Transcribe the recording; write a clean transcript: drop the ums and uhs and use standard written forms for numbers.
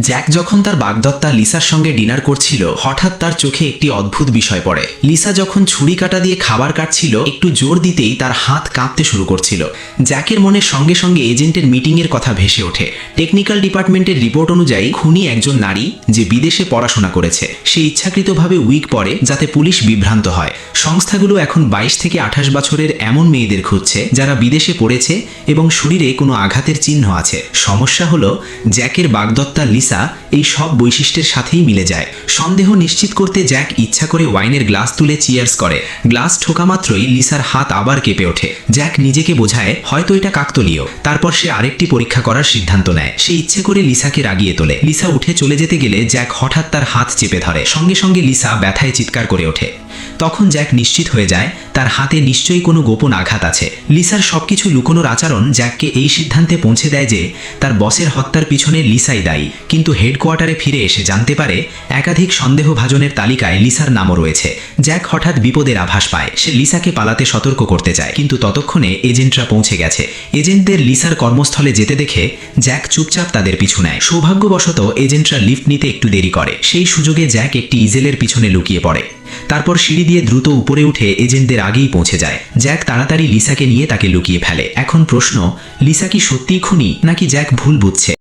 Jack যখন তার বাগদত্তা লিসার সঙ্গে ডিনার করছিল, হঠাৎ তার চোখে একটি অদ্ভুত বিষয় পড়ে। লিসা যখন ছুরি কাটা দিয়ে খাবার কাটছিল, একটু জোর দিতেই তার হাত কাঁপতে শুরু করছিল। জ্যাকের মনে সঙ্গে সঙ্গে এজেন্টের মিটিংয়ের কথা ভেসে ওঠে। টেকনিক্যাল ডিপার্টমেন্টের রিপোর্ট অনুযায়ী খুনি একজন নারী যে বিদেশে পড়াশোনা করেছে। সে ইচ্ছাকৃতভাবে উইগ পরে যাতে পুলিশ বিভ্রান্ত হয়। সংস্থাগুলো এখন 22 থেকে 28 বছরের এমন মেয়েদের খুঁজছে যারা বিদেশে পড়েছে এবং শরীরে কোনো আঘাতের চিহ্ন আছে। সমস্যা হলো জ্যাকের বাগদত্তা লিসা এই সব বৈশিষ্ট্যের সাথেই মিলে যায়। সন্দেহ নিশ্চিত করতে জ্যাক ইচ্ছা করে ওয়াইনের গ্লাস তুলে চিয়ার্স করে। গ্লাস ঠোকা মাত্রই লিসার হাত আবার কেঁপে ওঠে। জ্যাক নিজেকে বোঝায় হয়তো এটা কাকতালীয়। তারপর সে আরেকটি পরীক্ষা করার সিদ্ধান্ত নেয়। সে ইচ্ছে করে লিসাকে রাগিয়ে তোলে। লিসা উঠে চলে যেতে গেলে জ্যাক হঠাৎ তার হাত চেপে ধরে। সঙ্গে সঙ্গে লিসা ব্যথায় চিৎকার করে ওঠে। তখন জ্যাক নিশ্চিত হয়ে যায় তার হাতে নিশ্চয়ই কোনো গোপন আঘাত আছে। লিসার সবকিছু লুকোনোর আচরণ জ্যাককে এই সিদ্ধান্তে পৌঁছে দেয় যে তার বসের হত্যার পিছনে লিসাই দায়ী। কিন্তু হেডকোয়ার্টারে ফিরে এসে জানতে পারে একাধিক সন্দেহভাজনের তালিকায় লিসার নামও রয়েছে। জ্যাক হঠাৎ বিপদের আভাস পায়। সে লিসাকে পালাতে সতর্ক করতে চায়, কিন্তু ততক্ষণে এজেন্টরা পৌঁছে গেছে। এজেন্টদের লিসার কর্মস্থলে যেতে দেখে জ্যাক চুপচাপ তাদের পিছু নেয়। সৌভাগ্যবশত এজেন্টরা লিফট নিতে একটু দেরি করে। সেই সুযোগে জ্যাক একটি ইজেলের পিছনে লুকিয়ে পড়ে। তারপর সিঁড়ি দিয়ে দ্রুত উপরে উঠে এজেন্টদের আগেই পৌঁছে যায়। জ্যাক তাড়াতাড়ি লিসাকে নিয়ে তাকে লুকিয়ে ফেলে। এখন প্রশ্ন, লিসা কি সত্যিই খুনি নাকি জ্যাক ভুল বুঝছে?